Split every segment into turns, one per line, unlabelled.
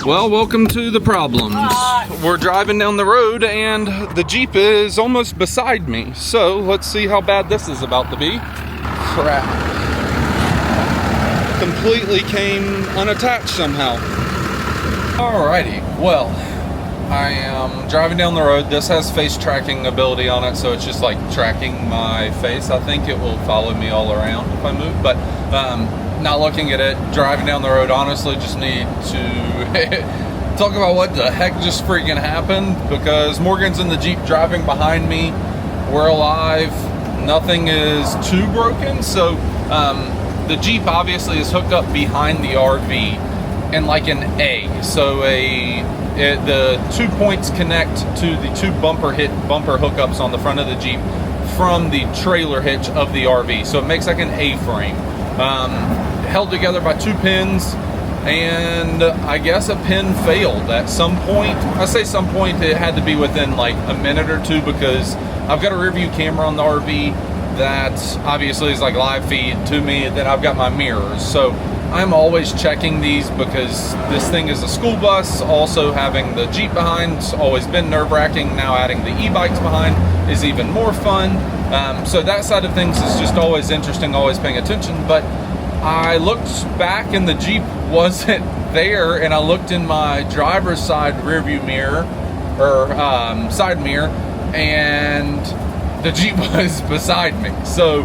Well, welcome to the problems. We're driving down the road and the Jeep is almost beside me. So let's see how bad this is about to be. Crap. Completely came unattached somehow. Alrighty, well, I am driving down the road. This has face tracking ability on it, so it's just like tracking my face. I think it will follow me all around if I move, but not looking at it, driving down the road. Honestly, just need to talk about what the heck just freaking happened, because Morgan's in the Jeep driving behind me. We're alive. Nothing is too broken. So the Jeep obviously is hooked up behind the RV and like an A. So the 2 points connect to the two bumper hookups on the front of the Jeep from the trailer hitch of the RV. So it makes like an A-frame. Held together by 2 pins, and I guess a pin failed at some point. I say some point, it had to be within like a minute or two, because I've got a rear view camera on the RV that obviously is like live feed to me, and then I've got my mirrors. So I'm always checking these, because this thing is a school bus. Also having the Jeep behind has always been nerve-wracking. Now adding the e-bikes behind is even more fun. So that side of things is just always interesting, always paying attention. But I looked back and the Jeep wasn't there, and I looked in my driver's side rear view mirror, or side mirror, and the Jeep was beside me. So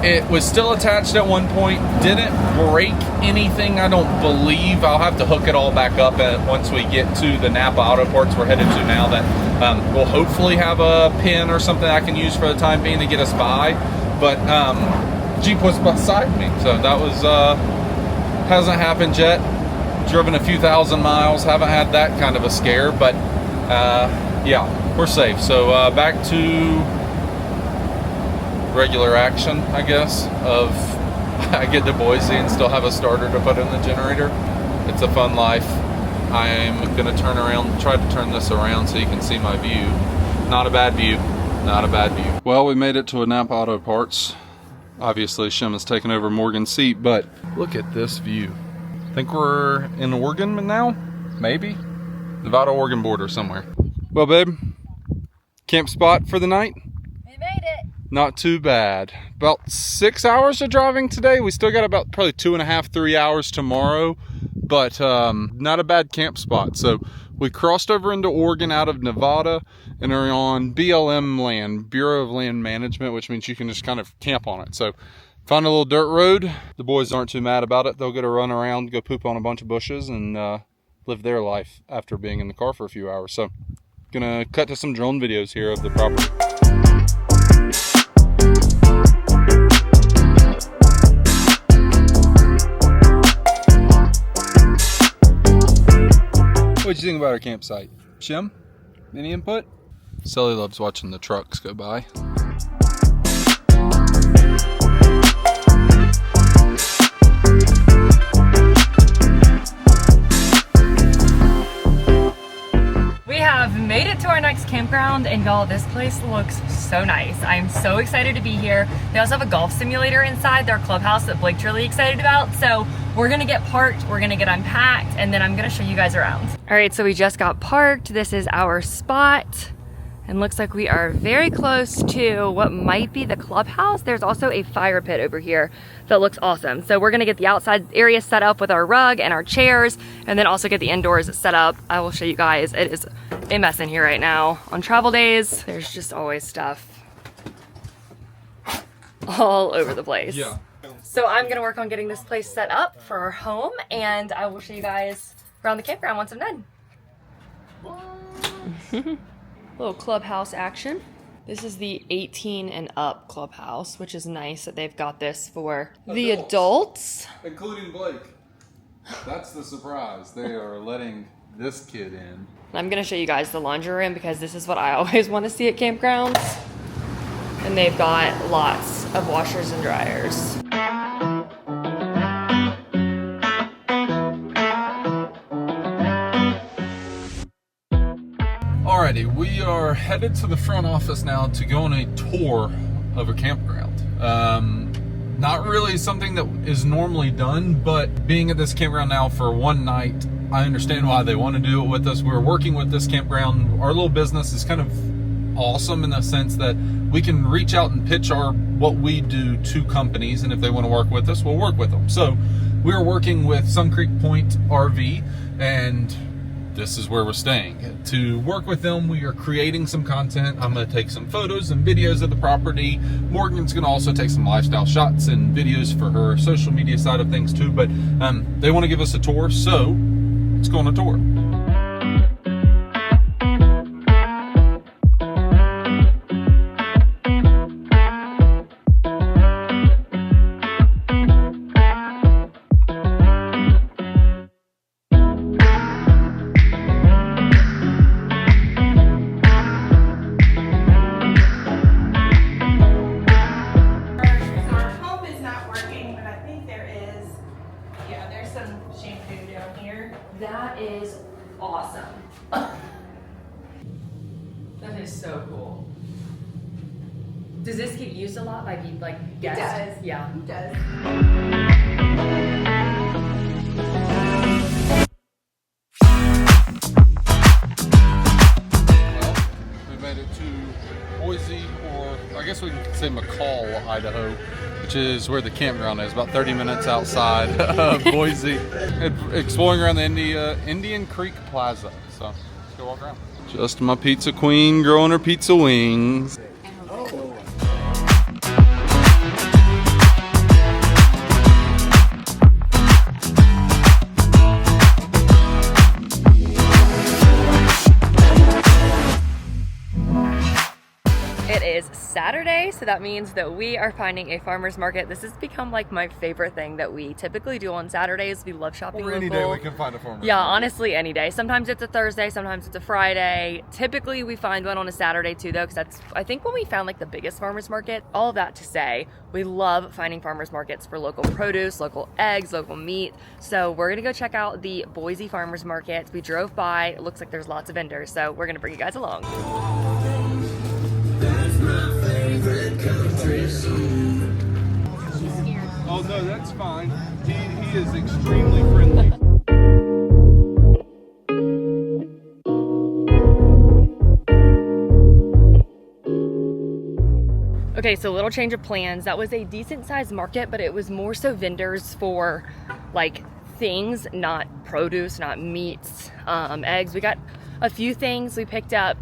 it was still attached at one point, didn't break anything, I don't believe. I'll have to hook it all back up once we get to the Napa Auto Parts we're headed to now, that we'll hopefully have a pin or something I can use for the time being to get us by. But Jeep was beside me, so that was hasn't happened yet. Driven a few thousand miles, haven't had that kind of a scare, but yeah, we're safe. So back to regular action, I guess, of I get to Boise and still have a starter to put in the generator. It's a fun life. I'm gonna turn around, try to turn this around so you can see my view. Not a bad view, not a bad view. Well, we made it to a Napa Auto Parts. Obviously, Shem has taken over Morgan's seat, but look at this view. I think we're in Oregon now, maybe? Nevada, Oregon border somewhere. Well, babe, camp spot for the night?
We made it.
Not too bad. About 6 hours of driving today. We still got about probably 2.5, 3 hours tomorrow, but not a bad camp spot. So we crossed over into Oregon out of Nevada and are on BLM land, Bureau of Land Management, which means you can just kind of camp on it. So found a little dirt road. The boys aren't too mad about it. They'll get a run around, go poop on a bunch of bushes, and live their life after being in the car for a few hours. So gonna cut to some drone videos here of the property. What'd you think about our campsite? Shem, any input? Sully loves watching the trucks go by.
We have made it to our next campground, and y'all, this place looks so nice. I'm so excited to be here. They also have a golf simulator inside their clubhouse that Blake's really excited about. So we're gonna get parked, we're gonna get unpacked, and then I'm gonna show you guys around. All right, so we just got parked. This is our spot. And looks like we are very close to what might be the clubhouse. There's also a fire pit over here that looks awesome. So we're gonna get the outside area set up with our rug and our chairs, and then also get the indoors set up. I will show you guys. It is a mess in here right now. On travel days, there's just always stuff all over the place.
Yeah.
So I'm gonna work on getting this place set up for our home, and I will show you guys around the campground once I'm done. Little clubhouse action. This is the 18 and up clubhouse, which is nice that they've got this for the adults.
Including Blake. That's the surprise. They are letting this kid in.
I'm gonna show you guys the laundry room, because this is what I always want to see at campgrounds. And they've got lots of washers and dryers.
Alrighty, we are headed to the front office now to go on a tour of a campground. Not really something that is normally done, but being at this campground now for one night, I understand why they want to do it with us. We're working with this campground. Our little business is kind of awesome in the sense that we can reach out and pitch what we do to companies, and if they want to work with us, we'll work with them. So we're working with Suncreek Point RV, and this is where we're staying. To work with them, we are creating some content. I'm going to take some photos and videos of the property. Morgan's going to also take some lifestyle shots and videos for her social media side of things too, but they want to give us a tour, so let's go on a tour.
That is awesome. That is so cool. Does this get used a lot by people, like guests?
It does.
Yeah.
It does.
Well, we made it to Boise, or I guess we can say McCall, Idaho, which is where the campground is, about 30 minutes outside of Boise. Exploring around the Indian Creek Plaza. So let's go walk around. Just my pizza queen growing her pizza wings.
It is Saturday, so that means that we are finding a farmer's market. This has become like my favorite thing that we typically do on Saturdays. We love shopping local.
Any day we can find a farmer's
Yeah,
market.
honestly, any day. Sometimes it's a Thursday, sometimes it's a Friday. Typically we find one on a Saturday too, though, because that's, I think, when we found like the biggest farmer's market. All of that to say, we love finding farmer's markets for local produce, local eggs, local meat. So we're gonna go check out the Boise farmer's market. We drove by, it looks like there's lots of vendors, so we're gonna bring you guys along.
Oh no, that's fine. He is extremely friendly.
Okay, so a little change of plans. That was a decent sized market, but it was more so vendors for like things, not produce, not meats, eggs. We got a few things. We picked up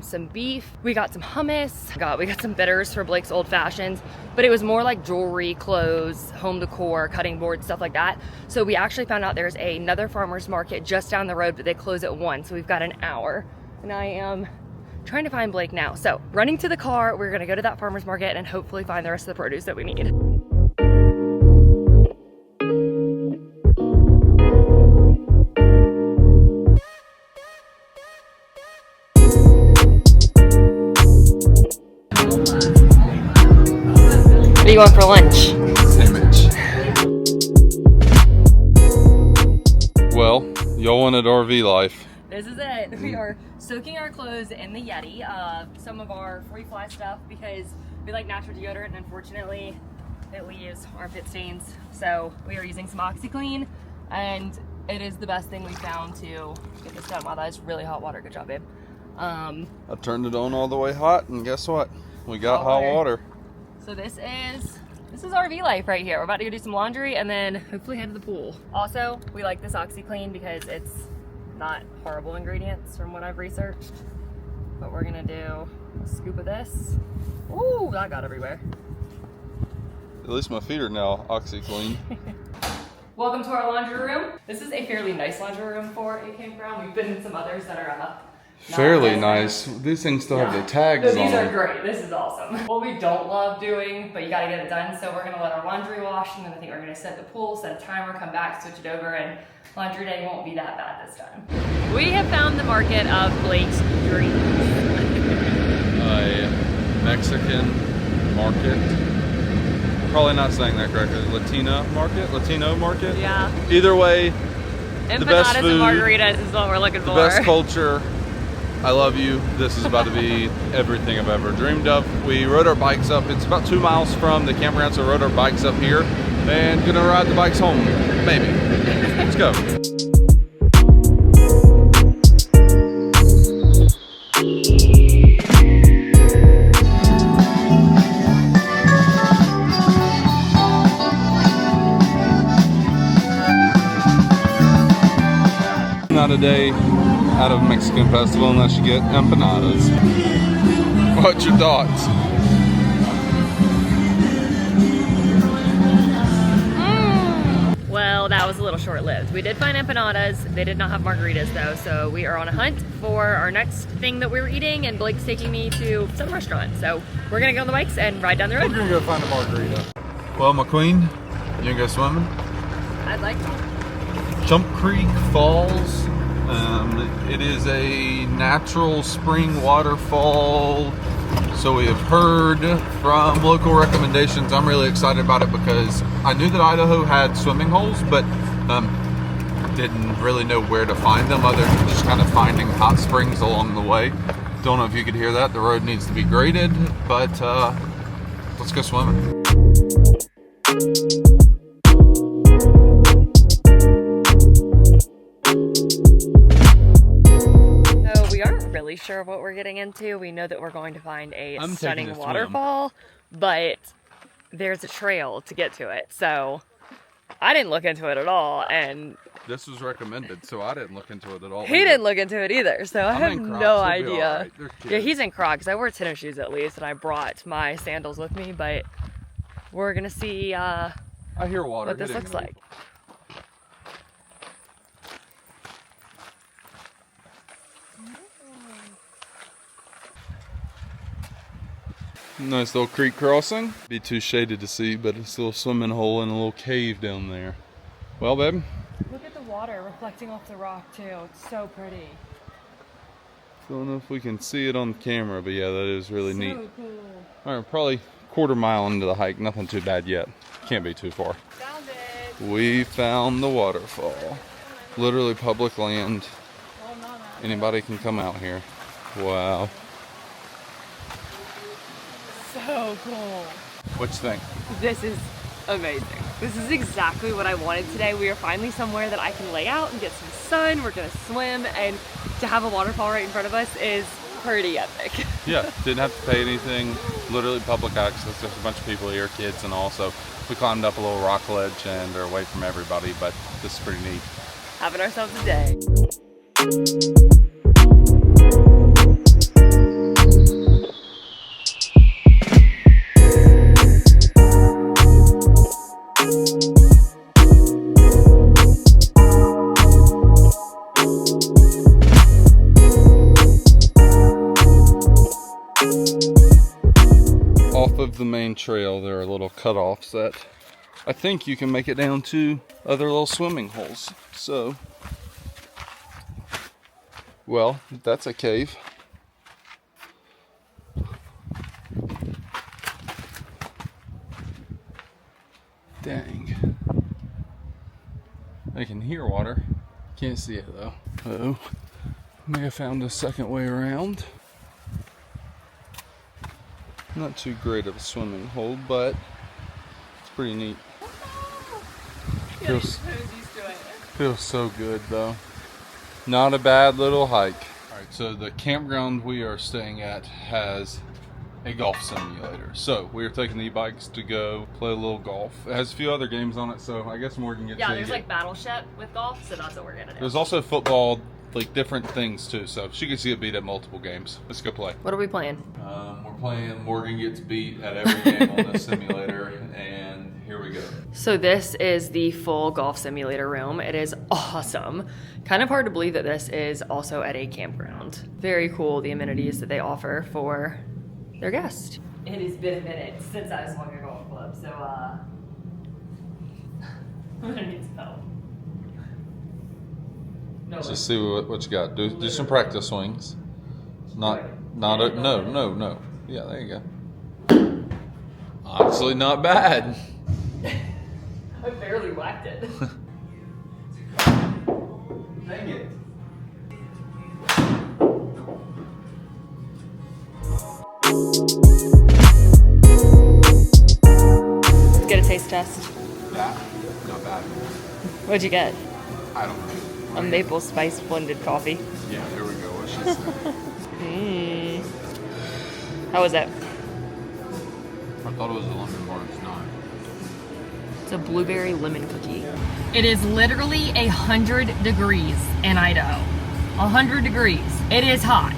some beef, we got some hummus, we got some bitters for Blake's Old Fashions, but it was more like jewelry, clothes, home decor, cutting boards, stuff like that. So we actually found out there's another farmer's market just down the road, but they close at 1, so we've got an hour. And I am trying to find Blake now. So running to the car, we're gonna go to that farmer's market and hopefully find the rest of the produce that we need. What are you going for lunch?
Sandwich. Well, y'all wanted RV life.
This is it. We are soaking our clothes in the Yeti, some of our free fly stuff, because we like natural deodorant and unfortunately it leaves armpit stains. So we are using some OxyClean, and it is the best thing we found to get this done. Wow, that is really hot water. Good job, babe.
I turned it on all the way hot, and guess what? We got hot water.
So this is RV life right here. We're about to go do some laundry and then hopefully head to the pool. Also, we like this OxyClean because it's not horrible ingredients from what I've researched. But we're gonna do a scoop of this. Ooh, that got everywhere.
At least my feet are now OxyClean.
Welcome to our laundry room. This is a fairly nice laundry room for a campground. We've been in some others that are not
Fairly
as
nice. These things still have the
No,
tags on
these are
them.
great. This is awesome. What we don't love doing, but you gotta get it done, so we're gonna let our laundry wash, and then I think we're gonna set the pool, set a timer, come back, switch it over, and laundry day won't be that bad this time. We have found the market of Blake's dreams.
A Mexican market. Probably not saying that correctly. Latino market?
Yeah.
Either way, the best
Empanadas
food,
and margaritas is what we're looking
the
for.
best culture. I love you. This is about to be everything I've ever dreamed of. We rode our bikes up. It's about 2 miles from the campground, so we rode our bikes up here and gonna ride the bikes home, maybe. Let's go. about a day out of Mexican festival unless you get empanadas. What's your thoughts?
Well, that was a little short-lived. We did find empanadas. They did not have margaritas though, so we are on a hunt for our next thing that we're eating, and Blake's taking me to some restaurant. So we're gonna go on the bikes and ride down the road.
We're gonna go find a margarita. Well, my queen, you gonna go swimming?
I'd like to.
Suncreek Falls. It is a natural spring waterfall. So we have heard from local recommendations. I'm really excited about it because I knew that Idaho had swimming holes, but didn't really know where to find them other than just kind of finding hot springs along the way. Don't know if you could hear that. The road needs to be graded, but let's go swimming.
Really sure what we're getting into. We know that we're going to find a stunning waterfall, but there's a trail to get to it. So I didn't look into it at all, and
this was recommended, so I didn't look into it at all.
He didn't look into it either, so I have no idea.
Right.
Yeah, he's in Crocs. I wore tennis shoes at least, and I brought my sandals with me, but we're gonna see
I hear water
what this looks like.
Nice little creek crossing. Be too shaded to see, but it's a little swimming hole in a little cave down there. Well, babe.
Look at the water reflecting off the rock too. It's so pretty.
Don't know if we can see it on camera, but yeah, that is really neat.
So cool.
All right, probably quarter-mile into the hike. Nothing too bad yet. Can't be too far.
Found it.
We found the waterfall. Literally public land. Anybody can come out here. Wow.
So cool.
What you think?
This is amazing. This is exactly what I wanted today. We are finally somewhere that I can lay out and get some sun. We're gonna swim, and to have a waterfall right in front of us is pretty epic.
Yeah, didn't have to pay anything. Literally public access. There's a bunch of people here, kids and all. So we climbed up a little rock ledge and are away from everybody, but this is pretty neat.
Having ourselves a day.
Off of the main trail, there are little cutoffs that I think you can make it down to other little swimming holes. So, well, that's a cave. Dang. I can hear water. Can't see it though. Uh-oh. May have found a second way around. Not too great of a swimming hole, but it's pretty neat. Feels so good though. Not a bad little hike. Alright, so the campground we are staying at has a golf simulator. So we are taking the e-bikes to go play a little golf. It has a few other games on it, so I guess Morgan gets
there's like Battleship with golf, so that's what we're gonna do.
There's also football, like different things too, so she can see it beat at multiple games. Let's go play.
What are we playing?
We're playing Morgan Gets Beat at every game on the simulator, and here we go.
So this is the full golf simulator room. It is awesome. Kind of hard to believe that this is also at a campground. Very cool, the amenities that they offer for their guests. It has been a minute since I swung a golf club, so I'm gonna need some help. No,
Just see what you got. Do some practice swings. No. Yeah, there you go. Honestly, not bad.
I barely whacked it.
Dang it.
Let's get a taste test.
Yeah, not bad.
What'd you get?
I don't know.
A maple spice blended coffee.
Yeah, there we go. What she said.
How was it?
I thought it was a London bar. It's not.
It's a blueberry lemon cookie. It is literally 100 degrees in Idaho. 100 degrees. It is hot.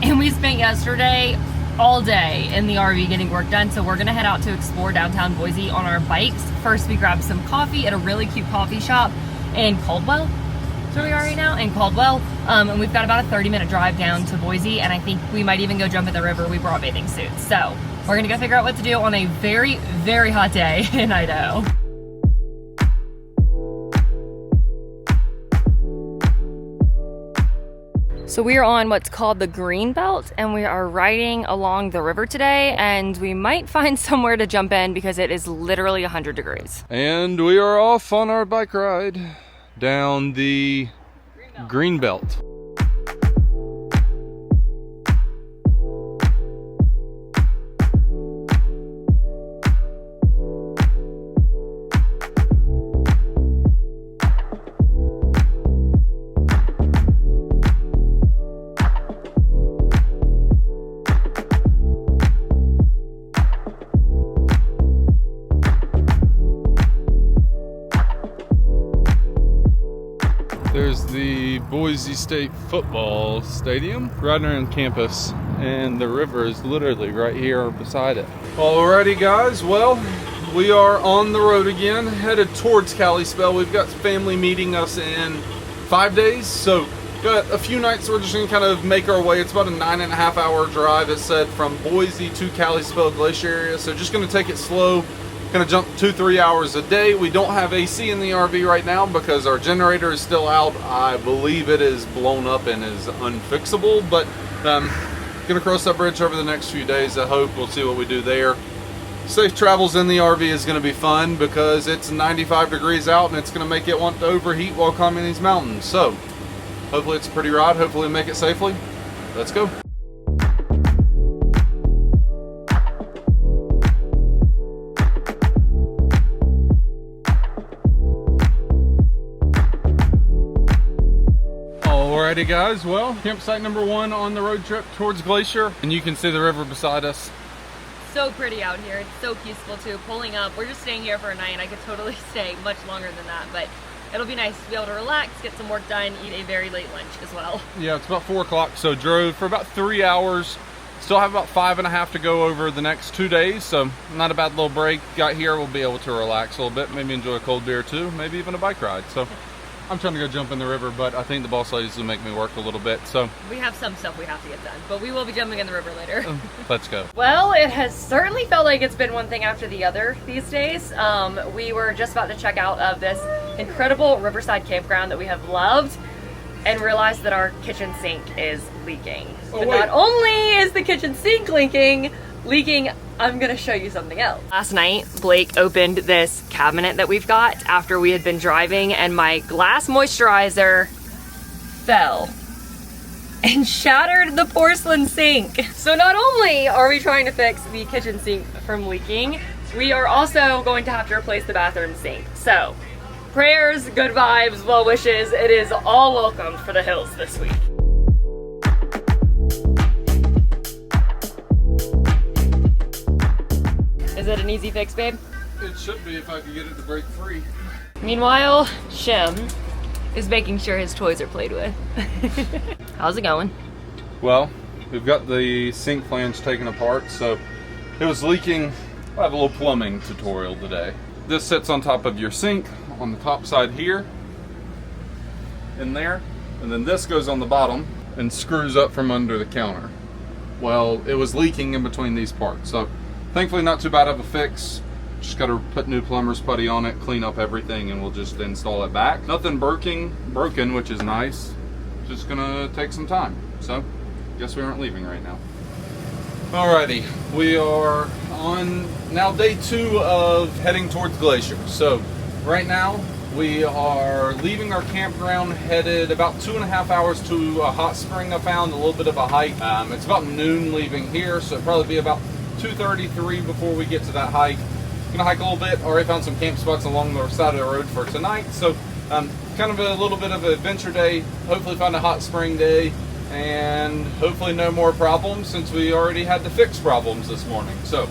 And we spent yesterday all day in the RV getting work done, so we're gonna head out to explore downtown Boise on our bikes. First, we grabbed some coffee at a really cute coffee shop in Caldwell. That's where we are right now, in Caldwell. And we've got about a 30-minute drive down to Boise, and I think we might even go jump in the river. We brought bathing suits. So we're gonna go figure out what to do on a very, very hot day in Idaho. So we are on what's called the Greenbelt, and we are riding along the river today, and we might find somewhere to jump in because it is literally 100 degrees.
And we are off on our bike ride down the Greenbelt. There's the Boise State football stadium right around campus, and the river is literally right here beside it. Alrighty guys, well, we are on the road again, headed towards Kalispell. We've got family meeting us in 5 days, so got a few nights we're just gonna kind of make our way. It's about a 9.5 hour drive, it said, from Boise to Kalispell Glacier area, so just gonna take it slow. Gonna jump 2-3 hours a day. We don't have AC in the RV right now because our generator is still out. I believe it is blown up and is unfixable, but gonna cross that bridge over the next few days. I hope we'll see what we do there. Safe travels in the RV is gonna be fun because it's 95 degrees out and it's gonna make it want to overheat while climbing these mountains. So hopefully it's a pretty ride. Hopefully we make it safely. Let's go. Alrighty guys, well, campsite number 1 on the road trip towards Glacier, and you can see the river beside us.
So pretty out here. It's so peaceful too. Pulling up, we're just staying here for a night, and I could totally stay much longer than that, but it'll be nice to be able to relax, get some work done, eat a very late lunch as well.
Yeah, it's about 4 o'clock, so drove for about 3 hours. Still have about 5.5 to go over the next 2 days, so not a bad little break. Got here, we'll be able to relax a little bit, maybe enjoy a cold beer too, maybe even a bike ride. So I'm trying to go jump in the river, but I think the boss ladies will make me work a little bit, so.
We have some stuff we have to get done, but we will be jumping in the river later.
Let's go.
Well, it has certainly felt like it's been one thing after the other these days. We were just about to check out of this incredible riverside campground that we have loved and realized that our kitchen sink is leaking.
Oh,
but
wait.
not only is the kitchen sink leaking, I'm gonna show you something else. Last night, Blake opened this cabinet that we've got after we had been driving, and my glass moisturizer fell and shattered the porcelain sink. So not only are we trying to fix the kitchen sink from leaking, we are also going to have to replace the bathroom sink. So prayers, good vibes, well wishes, it is all welcomed for the hills this week. Is it an easy fix, babe?
It should be if I could get it to break free.
Meanwhile, Shem is making sure his toys are played with. How's it going?
Well, we've got the sink flange taken apart, so it was leaking. I have a little plumbing tutorial today. This sits on top of your sink on the top side here, in there, and then this goes on the bottom and screws up from under the counter. Well, it was leaking in between these parts, so thankfully not too bad of a fix. Just got to put new plumber's putty on it, clean up everything, and we'll just install it back. Nothing broken, which is nice. Just gonna take some time. So, guess we aren't leaving right now. Alrighty, we are on now day 2 of heading towards Glacier. So, right now we are leaving our campground, headed about 2.5 hours to a hot spring I found, a little bit of a hike. It's about noon leaving here, so it'll probably be about 2:33 before we get to that hike. Gonna hike a little bit. Already found some camp spots along the side of the road for tonight, so kind of a little bit of an adventure day. Hopefully find a hot spring day, and hopefully no more problems since we already had to fix problems this morning. So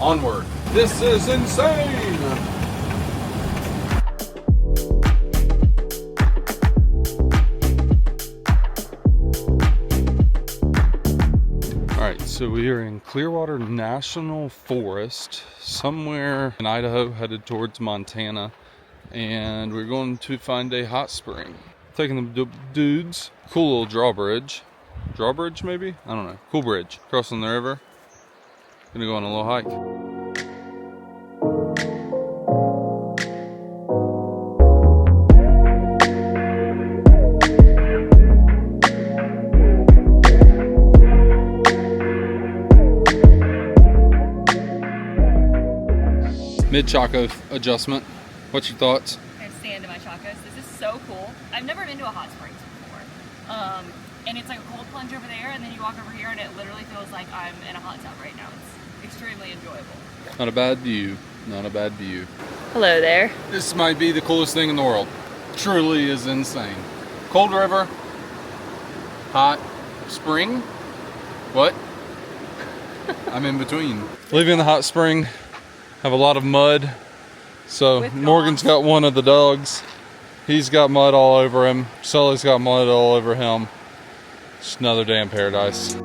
onward. This is insane. So we are in Clearwater National Forest, somewhere in Idaho, headed towards Montana. And we're going to find a hot spring. Taking the dudes, cool little drawbridge. Drawbridge maybe? I don't know. Cool bridge. Crossing the river. Gonna go on a little hike. Mid-Chaco adjustment. What's your thoughts?
I'm staying to my Chacos. This is so cool. I've never been to a hot springs before. And it's like a cold plunge over there, and then you walk over here and it literally feels like I'm in a hot tub right now. It's extremely enjoyable. Not
a bad view. Not a bad view.
Hello there.
This might be the coolest thing in the world. Truly is insane. Cold river. Hot spring. What? I'm in between. Leaving the hot spring. Have a lot of mud. So
With
Morgan's got one of the dogs. He's got mud all over him. Sully's got mud all over him. Just another day in paradise.